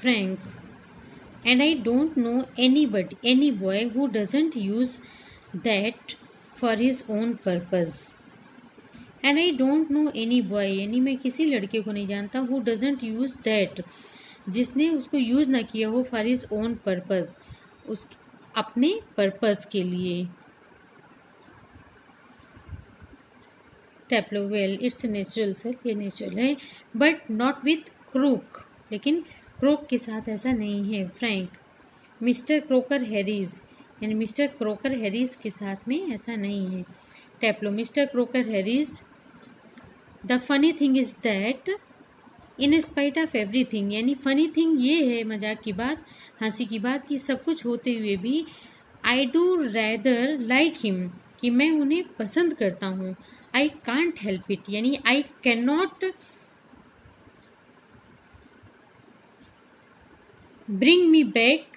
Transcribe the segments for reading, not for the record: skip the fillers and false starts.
Frank, and I don't know any boy who doesn't use that for his own purpose. And I don't know any boy, यानी मैं किसी लड़के को नहीं जानता who doesn't use that, जिसने उसको यूज़ ना किया हो for his own purpose, उस अपने पर्पस के लिए. Taplow, well it's natural sir, ये नेचुरल है, बट नॉट विथ क्रूक, लेकिन क्रोक के साथ ऐसा नहीं है. फ्रैंक, मिस्टर क्रोकर हैरिस, यानी मिस्टर क्रोकर हैरिस के साथ में ऐसा नहीं है. Taplow, mister Crocker Harris, the funny thing is that in spite of everything, यानी फनी थिंग ये है, मजाक की बात, हंसी की बात, कि सब कुछ होते हुए भी I do rather like him, कि मैं उन्हें पसंद करता हूँ. आई कांट हेल्प इट, यानी I can not bring me back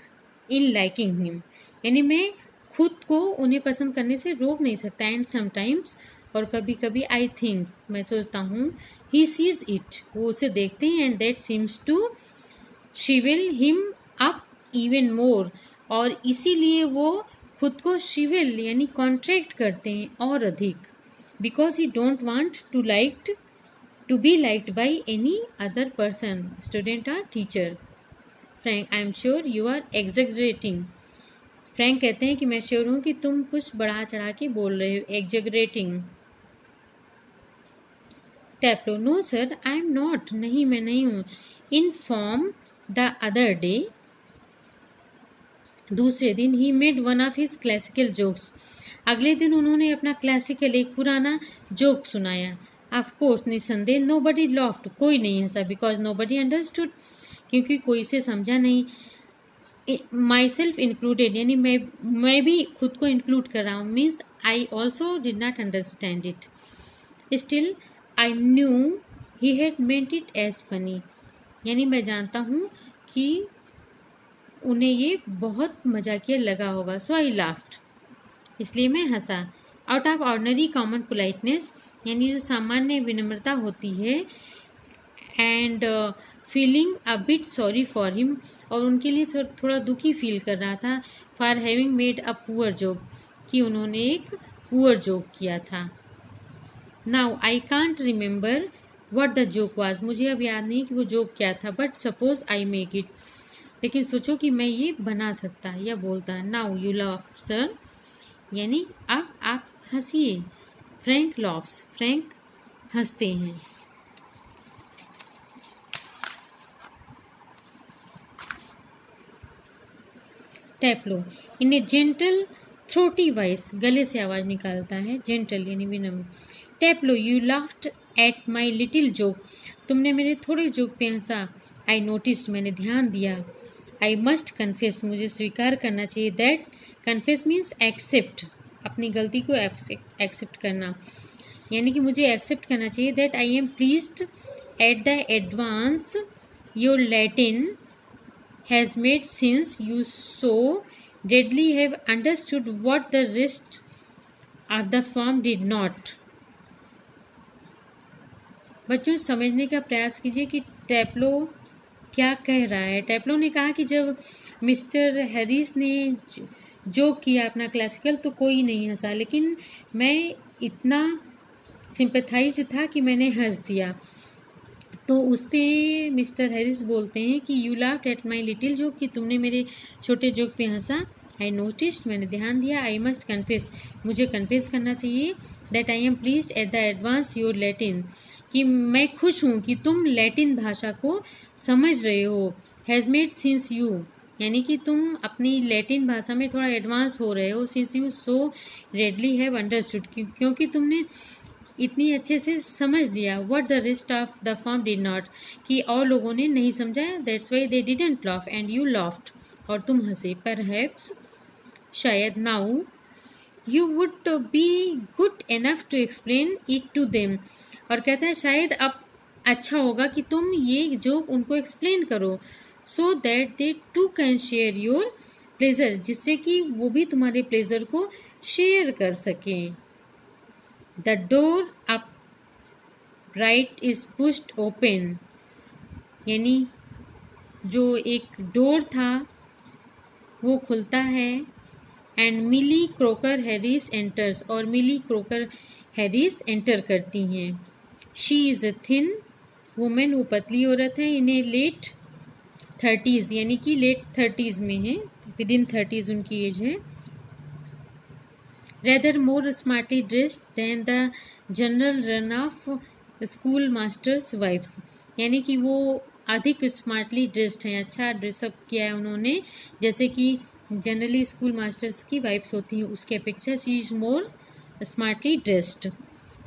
in liking him, यानी मैं खुद को उन्हें पसंद करने से रोक नहीं सकता. एंड समटाइम्स, और कभी कभी, आई थिंक, मैं सोचता हूँ, ही सीज इट, वो उसे देखते हैं, and that seems to shrivel him up even more, और इसीलिए वो खुद को शिविल यानी कॉन्ट्रैक्ट करते हैं और अधिक. Because he don't want to be liked by any other person, student और teacher. Frank, I am sure you are exaggerating. Frank कहते हैं कि मैं श्योर हूँ कि तुम कुछ बढ़ा चढ़ा के बोल रहे हो, एग्जेगरेटिंग. टैप्लो, no sir, I am not, नहीं मैं नहीं हूँ. In form the other day, दूसरे दिन, he made one of his classical jokes, अगले दिन उन्होंने अपना क्लासिकल एक पुराना जोक सुनाया. ऑफ कोर्स, निसंदेह, नो बडी लॉफ्ट, कोई नहीं हंसा. बिकॉज नो बडी अंडरस्टूड, क्योंकि कोई से समझा नहीं. माई सेल्फ इंक्लूडेड, यानी मैं भी खुद को इंक्लूड कर रहा हूँ, means I also did not understand it. Still I knew he had meant it as funny, यानी मैं जानता हूँ कि उन्हें ये बहुत मजाकिया लगा होगा. सो आई लाफ्ड, इसलिए मैं हंसा. Out of ordinary common politeness, यानी जो सामान्य विनम्रता होती है, and feeling a bit sorry for him, और उनके लिए थोड़ा दुखी फील कर रहा था, for having made a poor joke, कि उन्होंने एक पुअर जोक किया था. Now I can't remember what the joke was, मुझे अब याद नहीं कि वो जोक क्या था. But suppose I make it, लेकिन सोचो कि मैं ये बना सकता या बोलता. नाउ यू लाफ सर, यानी अब आप हंसिए. फ्रैंक लॉफ्स, फ्रैंक हंसते हैं. टैप्लो, इन ए जेंटल थ्रोटी वॉइस, गले से आवाज़ निकालता है, जेंटल यानी विनम्र. Taplow, you laughed at my little joke, तुमने मेरे थोड़े जोक पे हंसा. आई नोटिस, मैंने ध्यान दिया. आई मस्ट कन्फेस, मुझे स्वीकार करना चाहिए. दैट, कन्फेस मीन्स एक्सेप्ट, अपनी गलती को एक्सेप्ट करना, यानी कि मुझे एक्सेप्ट करना चाहिए. That I am pleased at the advance your Latin has made, since you so readily have understood what the rest of the form did not. बच्चों, समझने का प्रयास कीजिए कि टैप्लो क्या कह रहा है. टैप्लो ने कहा कि जब मिस्टर हैरिस ने जोक किया अपना क्लासिकल, तो कोई नहीं हंसा, लेकिन मैं इतना सिंपैथाइज था कि मैंने हंस दिया. तो उस पर मिस्टर हैरिस बोलते हैं कि you laughed at my little joke, कि तुमने मेरे छोटे जोक पे हंसा. आई नोटिस्ड, मैंने ध्यान दिया. आई मस्ट कन्फेस, मुझे कन्फेस करना चाहिए. That I am pleased at the advance your Latin, कि मैं खुश हूँ कि तुम लैटिन भाषा को समझ रहे हो. हैज़ मेड, सिंस यू, यानी कि तुम अपनी लैटिन भाषा में थोड़ा एडवांस हो रहे हो. Since you so readily have understood, क्योंकि तुमने इतनी अच्छे से समझ लिया. What the rest of the form did not, कि और लोगों ने नहीं समझा. That's why they didn't laugh and you laughed, और तुम हंसे. परहैप्स, शायद. Now you would be good enough to explain it to them, और कहता है शायद अब अच्छा होगा कि तुम ये जोक उनको एक्सप्लेन करो. So that they too can share your pleasure, जिससे कि वो भी तुम्हारे प्लेजर को शेयर कर सकें. The door upright is pushed open, यानी जो एक डोर था वो खुलता है and Millie Crocker Harris enters, और मिली क्रोकर हैरिस एंटर करती हैं। She is a thin woman, वो पतली औरत है, इन्हें लेट 30s यानी कि लेट 30s में है, विद इन 30s उनकी एज है। Rather more smartly dressed than the general run of school masters wives, यानी कि वो अधिक स्मार्टली ड्रेस्ड हैं, अच्छा ड्रेसअप किया है उन्होंने, जैसे कि जनरली स्कूल मास्टर्स की वाइफ्स होती हैं उसके अपेक्षा she is more smartly dressed.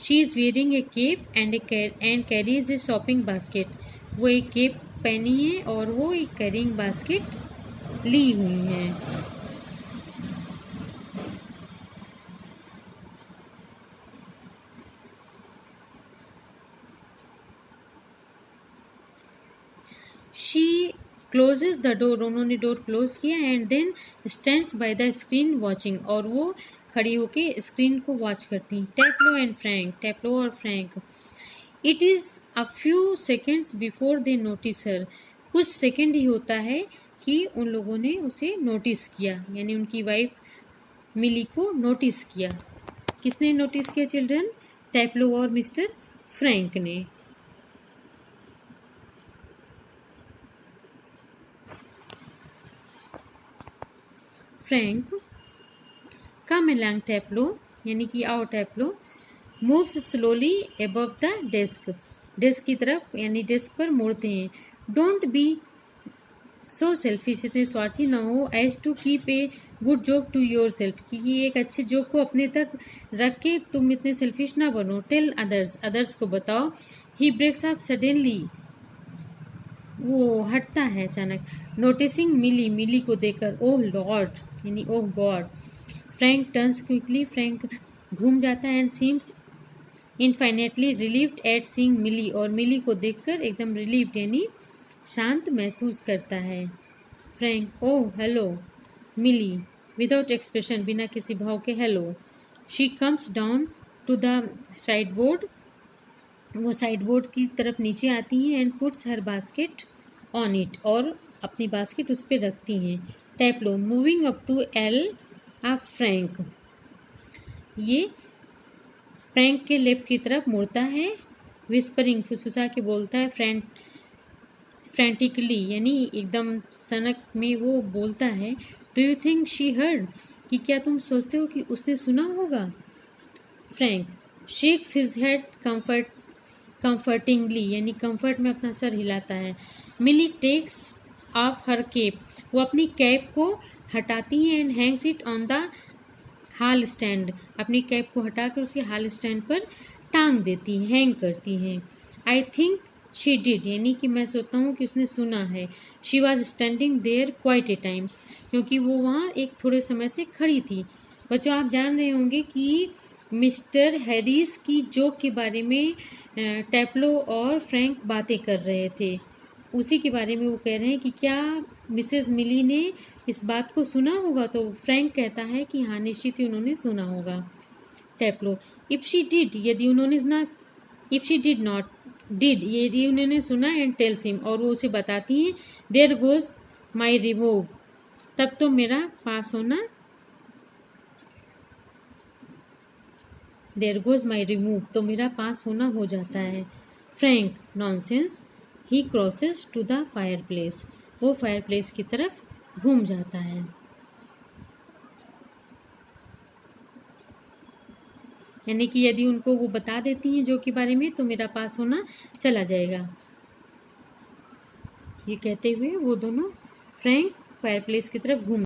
She is wearing a cape and carries a shopping basket, वो एक केप पहनी है और वो एक कैरिंग बास्केट ली हुई है। शी क्लोजेज द डोर, उन्होंने डोर क्लोज किया and then stands by the screen watching, और वो खड़ी होके स्क्रीन को वॉच करती। टैप्लो एंड फ्रैंक, टैप्लो और Frank, it is a few seconds before they notice her, कुछ सेकेंड ही होता है कि उन लोगों ने उसे नोटिस किया, यानी उनकी वाइफ मिली को नोटिस किया। किसने नोटिस किया चिल्ड्रन? टैप्लो और मिस्टर फ्रैंक ने। फ्रैंक कम along टैप्लो, यानी कि आओ Taplow, moves slowly above the desk, desk की तरफ यानी डेस्क पर मुड़ते हैं। डोंट बी सो सेल्फिश, इतने स्वार्थी ना हो, as to keep a good joke to yourself, कि एक अच्छे जोक को अपने तक रख के तुम इतने सेल्फिश ना बनो। टेल अदर्स, अदर्स को बताओ। ही ब्रेक्स अप सडनली, वो हटता है अचानक। नोटिसिंग मिली, मिली को देखकर। ओह लॉर्ड, यानी oh god. Frank turns quickly, Frank घूम जाता है and seems infinitely relieved at seeing Millie, और मिली को देखकर एकदम रिलीव्ड यानी शांत महसूस करता है। Frank oh hello, Millie without expression, बिना किसी भाव के hello. She comes down to the side board, वो साइड बोर्ड की तरफ नीचे आती हैं and puts her basket on it, और अपनी बास्केट उस पर रखती हैं। Taplow moving up to L of Frank, ये फ्रैंक के लेफ्ट की तरफ मुड़ता है। विस्परिंग, फुसफुसा के बोलता है। फ्रैंटिकली यानी एकदम सनक में वो बोलता है। Do you think she heard, कि क्या तुम सोचते हो कि उसने सुना होगा? फ्रैंक शेक्स हिज हेड कंफर्टिंगली, यानी कंफर्ट में अपना सर हिलाता है। मिली टेक्स ऑफ हर केप, वो अपनी कैप को हटाती है and Hanks it on the hall stand, अपनी कैप को हटाकर उसे हाल स्टैंड पर टांग देती हैं, हैंग करती हैं। आई थिंक शी डिड, यानी कि मैं सोचता हूँ कि उसने सुना है। She was standing there quite a time, क्योंकि वो वहाँ एक थोड़े समय से खड़ी थी। बच्चों आप जान रहे होंगे कि मिस्टर हैरिस की जोक के बारे में टैप्लो और फ्रैंक बातें कर रहे थे, उसी के बारे में वो कह रहे हैं कि क्या मिसेस मिली ने इस बात को सुना होगा? तो फ्रैंक कहता है कि हाँ निश्चित ही उन्होंने सुना होगा। टैप्लो इफ शी डिड, यदि उन्होंने ना, if she did not did, यदि उन्होंने सुना, एंड टेल्स हिम, और वो उसे बताती हैं। देयर गोज माई रिमूव, तब तो मेरा पास होना, देयर गोज माई रिमूव, तो मेरा पास होना हो जाता है। Frank nonsense, he crosses to the fireplace, वो फायर प्लेस की तरफ घूम जाता है। यानी कि यदि उनको वो बता देती हैं जो के बारे में, तो मेरा पास होना चला जाएगा। ये कहते हुए वो दोनों फ्रैंक फायर प्लेस की तरफ घूम